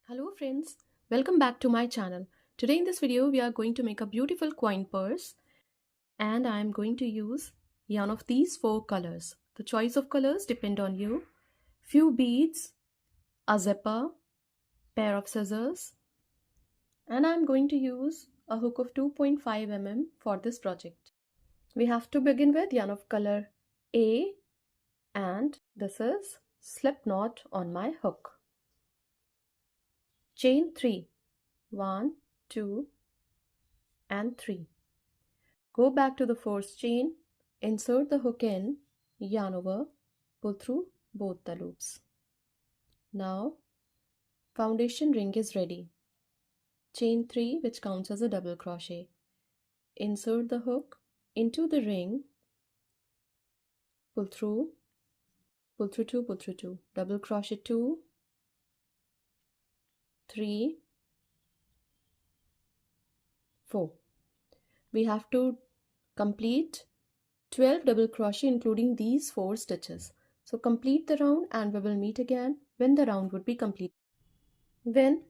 Hello friends, welcome back to my channel. Today in this video we are going to make a beautiful coin purse and I am going to use yarn of these 4 colors. The choice of colors depend on you. Few beads, a zipper, pair of scissors, and I am going to use a hook of 2.5 mm for this project. We have to begin with yarn of color A and this is slip knot on my hook. Chain 3, 1, 2 and 3. Go back to the first chain, insert the hook in, yarn over, pull through both the loops. Now foundation ring is ready. Chain 3 which counts as a double crochet. Insert the hook into the ring, pull through 2, pull through 2, double crochet 2, 3, 4. We have to complete 12 double crochet including these 4 stitches. So complete the round and we will meet again when the round would be complete. When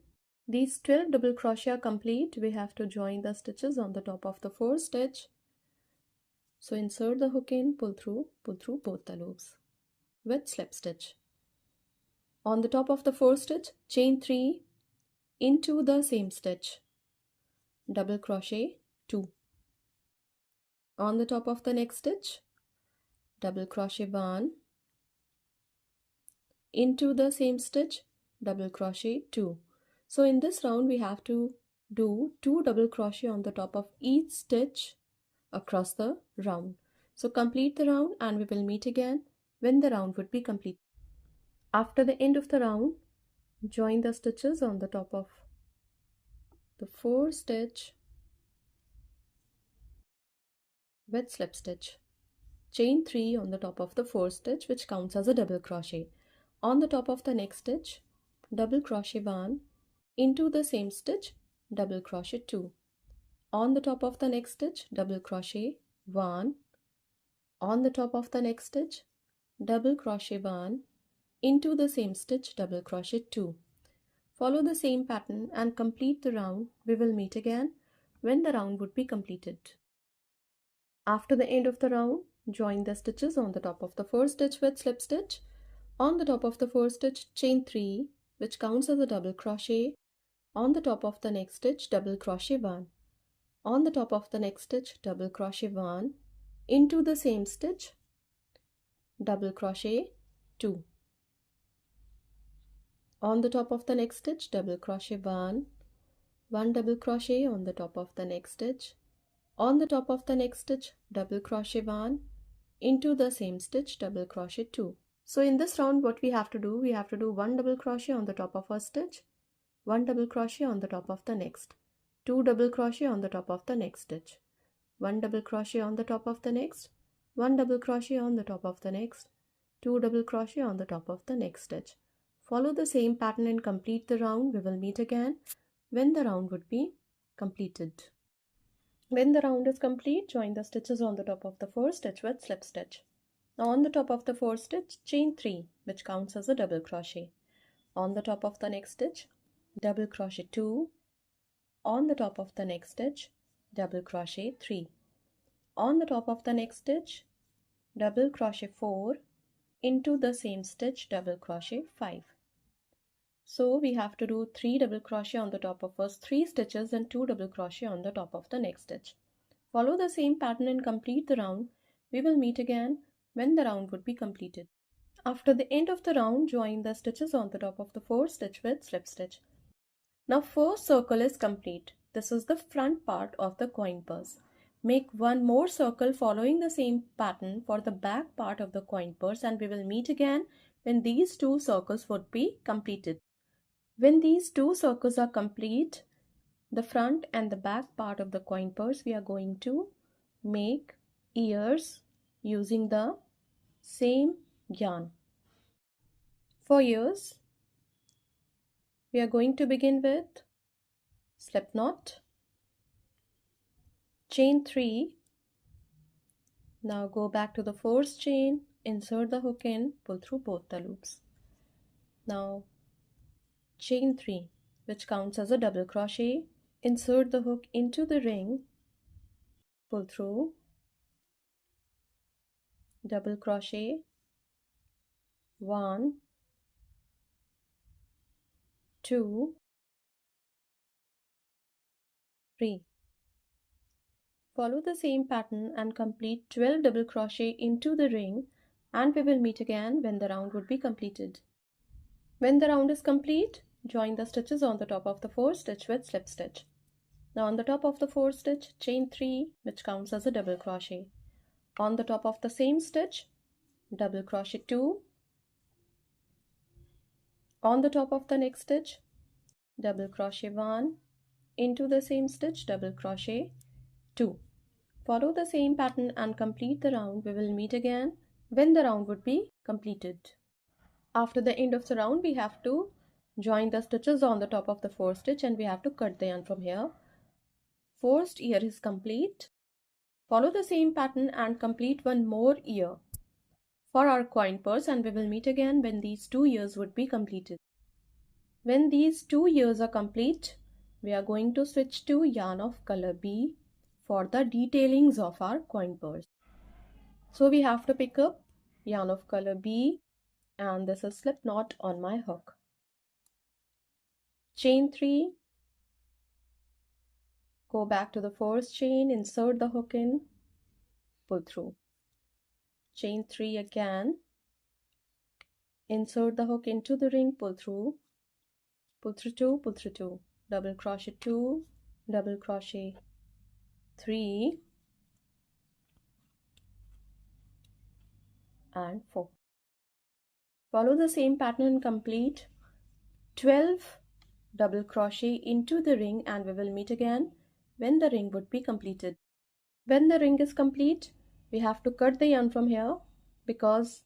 these 12 double crochet are complete, we have to join the stitches on the top of the 4th stitch. So insert the hook in, pull through both the loops with slip stitch. On the top of the 4th stitch, chain 3 into the same stitch, double crochet 2. On the top of the next stitch, double crochet 1, into the same stitch, double crochet 2. So in this round we have to do 2 double crochet on the top of each stitch across the round. So complete the round and we will meet again when the round would be complete. After the end of the round, join the stitches on the top of the 4th stitch with slip stitch. Chain 3 on the top of the 4th stitch which counts as a double crochet. On the top of the next stitch, double crochet 1, into the same stitch, double crochet 2. On the top of the next stitch, double crochet 1. On the top of the next stitch, double crochet 1, into the same stitch, double crochet 2. Follow the same pattern and complete the round. We will meet again when the round would be completed. After the end of the round, join the stitches on the top of the 4th stitch with slip stitch. On the top of the 4th stitch, chain 3 which counts as a double crochet. On the top of the next stitch, double crochet 1. On the top of the next stitch, double crochet 1, into the same stitch, double crochet 2. On the top of the next stitch, double crochet 1, 1 double crochet on the top of the next stitch. On the top of the next stitch, double crochet 1, into the same stitch, double crochet 2. So in this round what we have to do 1 double crochet on the top of a stitch, 1 double crochet on the top of the next, 2 double crochet on the top of the next stitch, 1 double crochet on the top of the next, 1 double crochet on the top of the next, 2 double crochet on the top of the next stitch. Follow the same pattern and complete the round. We will meet again when the round would be completed. When the round is complete, join the stitches on the top of the 4th stitch with slip stitch. Now on the top of the 4th stitch, chain 3 which counts as a double crochet. On the top of the next stitch, double crochet 2. On the top of the next stitch, double crochet 3. On the top of the next stitch, double crochet 4, into the same stitch, double crochet 5. So we have to do 3 double crochet on the top of first 3 stitches and 2 double crochet on the top of the next stitch. Follow the same pattern and complete the round. We will meet again when the round would be completed. After the end of the round, join the stitches on the top of the 4th stitch with slip stitch. Now first circle is complete. This is the front part of the coin purse. Make one more circle following the same pattern for the back part of the coin purse and we will meet again when these 2 circles would be completed. When these 2 circles are complete, the front and the back part of the coin purse, we are going to make ears using the same yarn. For ears, we are going to begin with slip knot, chain 3. Now go back to the 4th chain, insert the hook in, pull through both the loops. Now chain 3, which counts as a double crochet. Insert the hook into the ring, pull through, double crochet, 1, 2, 3. Follow the same pattern and complete 12 double crochet into the ring, and we will meet again when the round would be completed. When the round is complete, join the stitches on the top of the 4th stitch with slip stitch. Now on the top of the 4th stitch, chain 3, which counts as a double crochet. On the top of the same stitch, double crochet 2. On the top of the next stitch, double crochet 1. Into the same stitch, double crochet 2. Follow the same pattern and complete the round. We will meet again when the round would be completed. After the end of the round, we have to join the stitches on the top of the 4th stitch and we have to cut the yarn from here. First ear is complete. Follow the same pattern and complete one more ear for our coin purse, and we will meet again when these 2 ears would be completed. When these 2 ears are complete, we are going to switch to yarn of color B for the detailings of our coin purse. So we have to pick up yarn of color B, and this is slip knot on my hook. Chain 3, go back to the first chain, insert the hook in, pull through. Chain 3 again, insert the hook into the ring, pull through 2, pull through 2, double crochet 2, double crochet 3 and 4. Follow the same pattern and complete 12 double crochet into the ring, and we will meet again when the ring would be completed. When the ring is complete, we have to cut the yarn from here because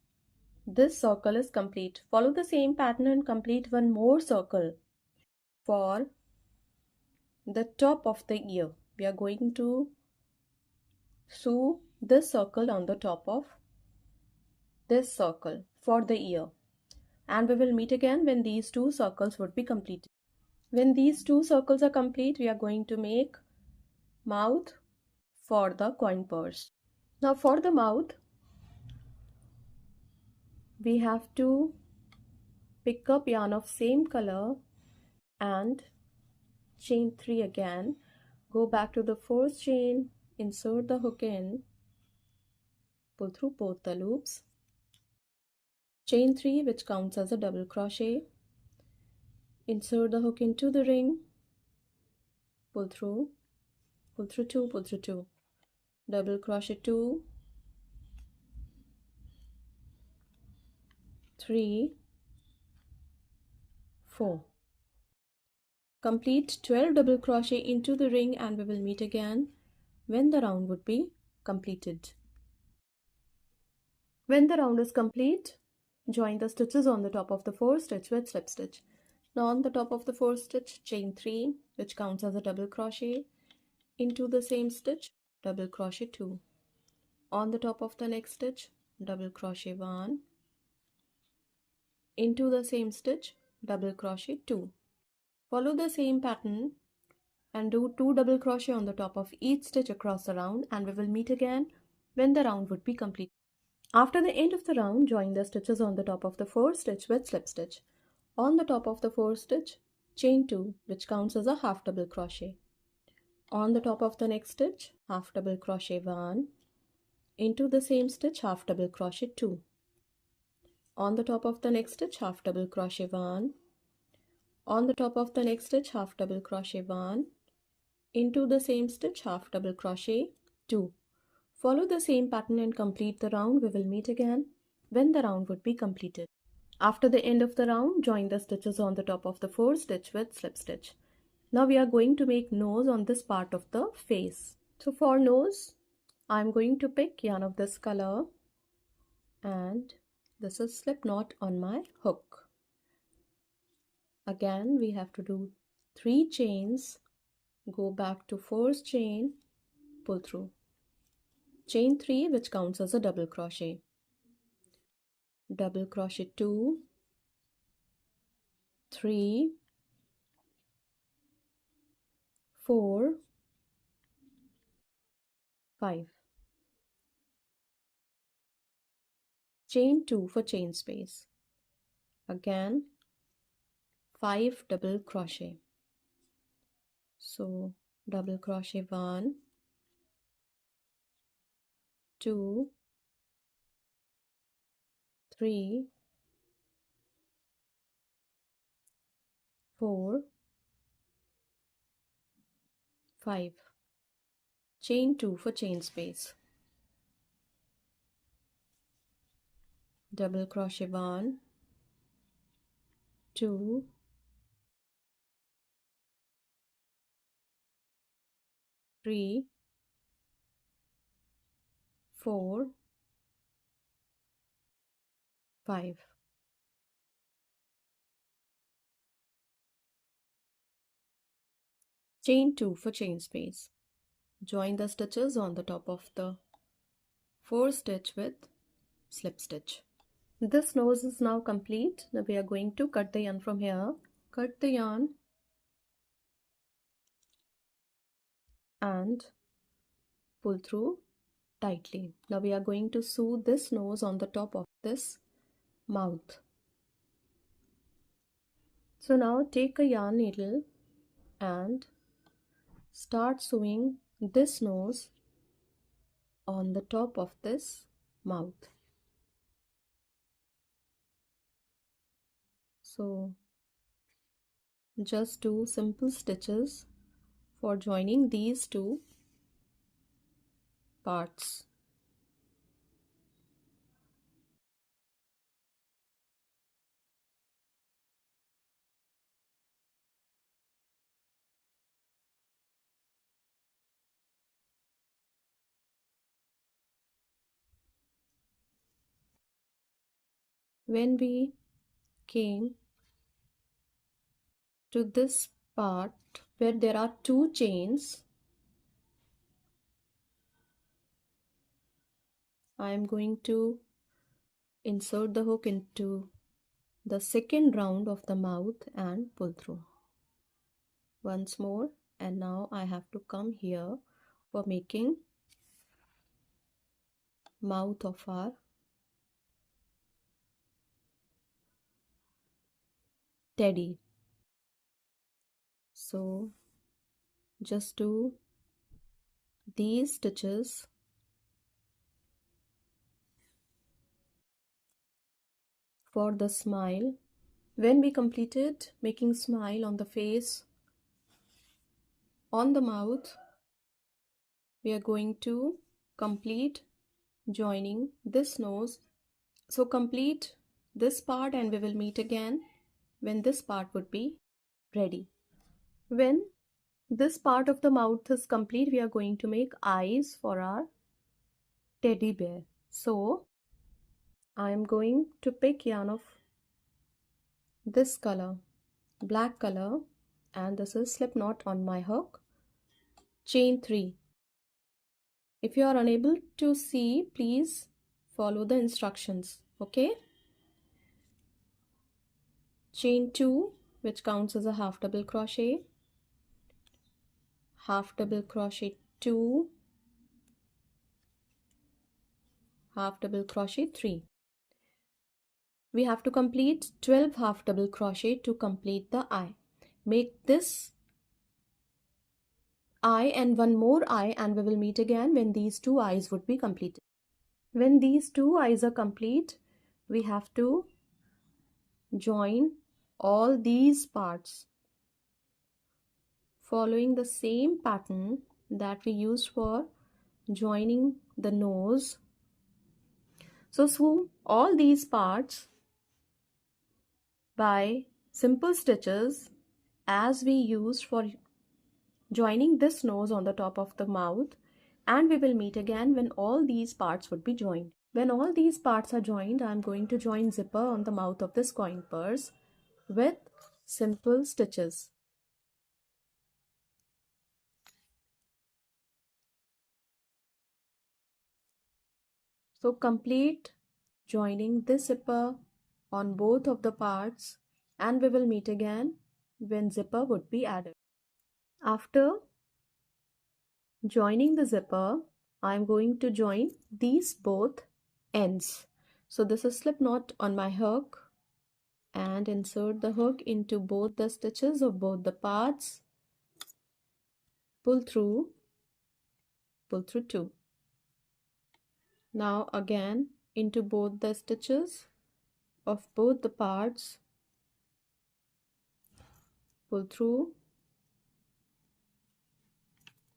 this circle is complete. Follow the same pattern and complete one more circle for the top of the ear. We are going to sew this circle on the top of this circle for the ear, and we will meet again when these 2 circles would be completed. When these 2 circles are complete, we are going to make mouth for the coin purse. Now for the mouth, we have to pick up yarn of same color and chain 3 again, go back to the first chain, insert the hook in, pull through both the loops, chain 3, which counts as a double crochet, insert the hook into the ring, pull through 2, pull through 2, double crochet 2, 3, 4. Complete 12 double crochet into the ring, and we will meet again when the round would be completed. When the round is complete, join the stitches on the top of the 4th stitch with slip stitch. Now on the top of the 4th stitch, chain 3, which counts as a double crochet, into the same stitch, double crochet 2. On the top of the next stitch, double crochet 1. Into the same stitch, double crochet 2. Follow the same pattern and do 2 double crochet on the top of each stitch across the round, and we will meet again when the round would be complete. After the end of the round, join the stitches on the top of the 4th stitch with slip stitch. On the top of the 4th stitch, chain 2, which counts as a half double crochet. On the top of the next stitch, half double crochet 1. Into the same stitch, half double crochet 2. On the top of the next stitch, half double crochet 1. On the top of the next stitch, half double crochet 1. Into the same stitch, half double crochet 2. Follow the same pattern and complete the round. We will meet again when the round would be completed. After the end of the round, join the stitches on the top of the 4th stitch with slip stitch. Now we are going to make nose on this part of the face. So for nose, I am going to pick yarn of this color, and this is slip knot on my hook. Again, we have to do 3 chains, go back to 4th chain, pull through. Chain 3, which counts as a double crochet. Double crochet 2, 3, 4, 5. Chain 2 for chain space. Again 5 double crochet. So double crochet 1, 2, 3, 4, 5. Chain 2 for chain space. Double crochet 1, 2, 3, 4, 5. Chain 2 for chain space. Join the stitches on the top of the 4 stitch with slip stitch. This nose is now complete. Now we are going to cut the yarn from here. Cut the yarn and pull through tightly. Now we are going to sew this nose on the top of this mouth. So now take a yarn needle and start sewing this nose on the top of this mouth. So just 2 simple stitches for joining these 2 parts. When we came to this part where there are 2 chains, I am going to insert the hook into the second round of the mouth and pull through once more, and now I have to come here for making mouth of our teddy. So just do these stitches for the smile. When we completed making smile on the face, on the mouth, we are going to complete joining this nose. So complete this part and we will meet again when this part would be ready. When this part of the mouth is complete, we are going to make eyes for our teddy bear. So I am going to pick yarn of this color, black color, and this is slip knot on my hook. Chain 3. If you are unable to see, please follow the instructions. Okay? Chain 2, which counts as a half double crochet, half double crochet 2, half double crochet 3. We have to complete 12 half double crochet to complete the eye. Make this eye and one more eye, and we will meet again when these 2 eyes would be completed. When these 2 eyes are complete, we have to join all these parts following the same pattern that we used for joining the nose. So sew all these parts by simple stitches as we used for joining this nose on the top of the mouth, and we will meet again when all these parts would be joined. When all these parts are joined, I am going to join zipper on the mouth of this coin purse with simple stitches. So complete joining this zipper on both of the parts, and we will meet again when zipper would be added. After joining the zipper, I'm going to join these both ends. So this is slip knot on my hook, and insert the hook into both the stitches of both the parts, pull through 2. Now again into both the stitches of both the parts, pull through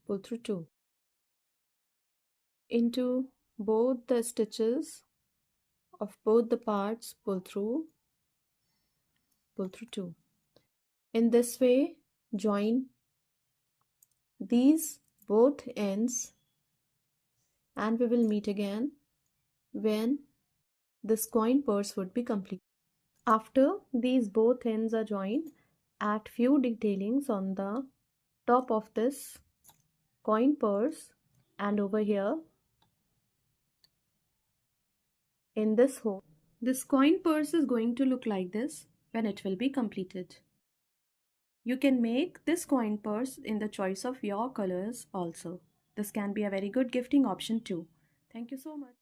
2. Into both the stitches of both the parts, pull through 2. In this way, join these both ends, and we will meet again when this coin purse would be complete. After these both ends are joined, add few detailings on the top of this coin purse and over here in this hole. This coin purse is going to look like this when it will be completed. You can make this coin purse in the choice of your colors also. This can be a very good gifting option too. Thank you so much.